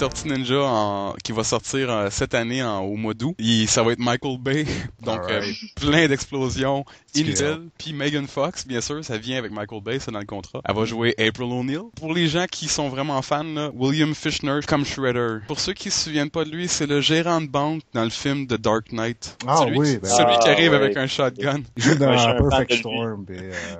Tortues Ninja qui va sortir cette année au mois d'août. Ça va être Michael Bay, donc plein d'explosions, inutiles. Puis Megan Fox, bien sûr, ça vient avec Michael Bay, c'est dans le contrat. Elle va jouer April O'Neil. Pour les gens qui sont vraiment fans, là, William Fichtner comme Shredder. Pour ceux qui se souviennent pas de lui, c'est le gérant de banque dans le film The Dark Knight. Celui qui arrive avec un shotgun. Il joue dans Perfect Storm.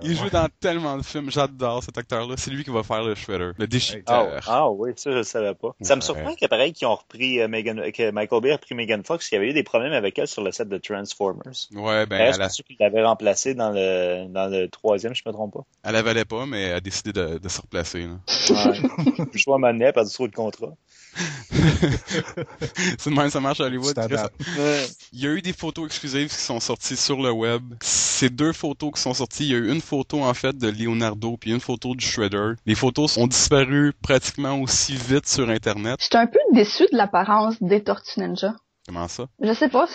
Il joue dans tellement de films. J'adore cet acteur-là. C'est lui qui va faire le Shredder, le déchiqueteur. Ah oui, ça je le savais pas. Ça me surprend qu'apareil qu'ils ont repris que Michael Bay a repris Megan Fox, qu'il y avait eu des problèmes avec elle sur le set de Transformers. Ouais, ben je pense qu'il l'avait remplacé dans le troisième, je me trompe pas. Elle la valait pas, mais elle a décidé de se replacer. Là. Ouais. Le choix m'amenait, elle a perdu trop de contrat. C'est de même, ça marche à Hollywood. Il y a eu des photos exclusives qui sont sorties sur le web. Ces 2 photos qui sont sorties, il y a eu une photo en fait de Leonardo puis une photo du Shredder. Les photos ont disparu pratiquement aussi vite sur Internet. J'étais un peu déçue de l'apparence des Tortues Ninja. Comment ça? Je sais pas,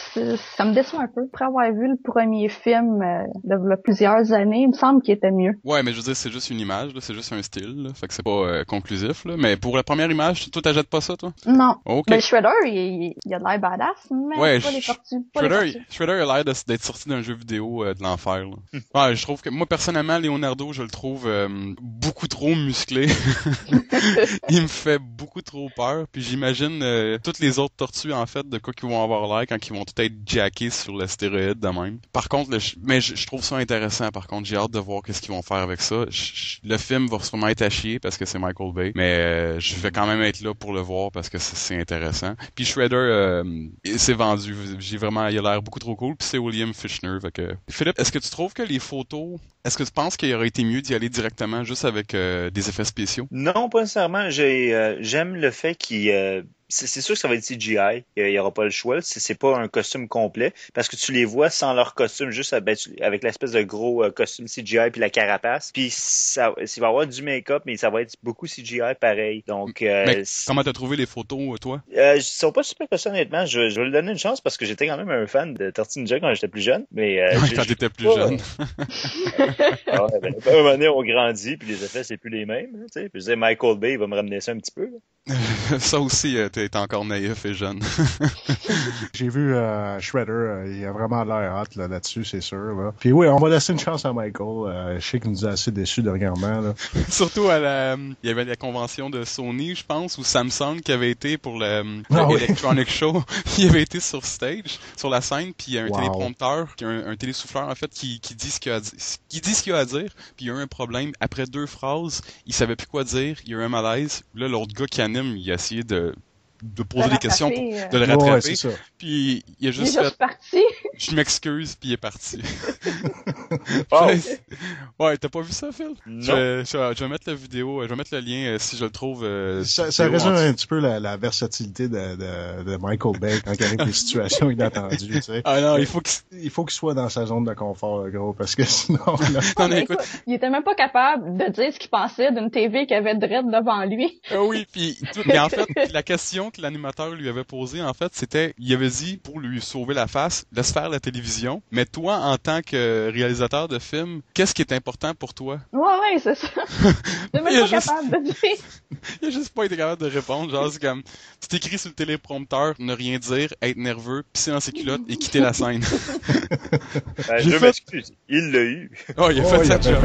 ça me déçoit un peu. Après avoir vu le premier film de plusieurs années, il me semble qu'il était mieux. Ouais, mais je veux dire, c'est juste une image, là, c'est juste un style, là, fait que c'est pas conclusif. Là. Mais pour la première image, toi, t'achètes pas ça, toi? Non. Okay. Mais Shredder, il a de l'air badass, mais pas les tortues. Shredder a l'air d'être sorti d'un jeu vidéo de l'enfer. Là. Ouais, je trouve que moi, personnellement, Leonardo, je le trouve beaucoup trop musclé. Il me fait beaucoup trop peur. Puis j'imagine toutes les autres tortues, en fait, de quoi qu'ils vont avoir l'air quand ils vont tout être jackés sur le stéroïde de même. Par contre, je trouve ça intéressant. Par contre, j'ai hâte de voir qu'est-ce qu'ils vont faire avec ça. Le film va sûrement être à chier parce que c'est Michael Bay, mais je vais quand même être là pour le voir parce que c'est intéressant. Puis Shredder, c'est vendu. Il a l'air beaucoup trop cool. Puis c'est William Fichtner. Fait que... Philippe, est-ce que tu trouves que les photos, est-ce que tu penses qu'il aurait été mieux d'y aller directement juste avec des effets spéciaux? Non, pas nécessairement. J'aime le fait qu'il c'est sûr que ça va être CGI. Il y aura pas le choix. C'est pas un costume complet parce que tu les vois sans leur costume, juste avec l'espèce de gros costume CGI puis la carapace. Puis ça va avoir du make-up, mais ça va être beaucoup CGI pareil. Donc, mais comment t'as trouvé les photos, toi? Ils sont pas super que ça, honnêtement. Je vais lui donner une chance parce que j'étais quand même un fan de Tortues Ninja quand j'étais plus jeune. Mais quand t'étais plus jeune. À un moment donné, on grandit puis les effets c'est plus les mêmes. Tu sais, puis je disais Michael Bay, il va me ramener ça un petit peu. Ça aussi, t'es encore naïf et jeune. J'ai vu Shredder, il a vraiment l'air hot là-dessus, c'est sûr. Là. Puis oui, on va laisser une chance à Michael. Je sais qu'il nous a assez déçus dernièrement. Là. Surtout il y avait la convention de Sony, je pense, ou Samsung qui avait été pour le Electronic Show. Il avait été sur stage, sur la scène, puis il y a un téléprompteur, un télésouffleur en fait, qui dit ce qu'il a à dire. Puis il y a eu un problème. Après 2 phrases, il savait plus quoi dire. Il y a eu un malaise. Là, l'autre gars qui anime, il a essayé de poser des questions pour de le rattraper. Ouais, puis il a juste fait parti. Je m'excuse, puis il est parti. Oh. Ouais, t'as pas vu ça, Phil? Non. Je vais mettre la vidéo, je vais mettre le lien si je le trouve. Ça résume un petit peu la versatilité de Michael Bay quand il arrive des situations inattendues. Tu sais. Ah non, il faut qu'il soit dans sa zone de confort, gros, parce que sinon. Non, écoute, il était même pas capable de dire ce qu'il pensait d'une TV qui avait Dredd devant lui. Ah oui, puis en fait, la question que l'animateur lui avait posée, en fait, c'était, il avait dit pour lui sauver la face, laisse faire la télévision. Mais toi, en tant que réalisateur de film, qu'est-ce qui est important pour toi? Ouais, c'est ça. Il même pas capable de dire. Il a juste pas été capable de répondre. Genre, c'est comme, tu t'écris sur le téléprompteur, ne rien dire, être nerveux, pisser dans ses culottes et quitter la scène. Je m'excuse. Il l'a eu. Oh, il a fait sa job.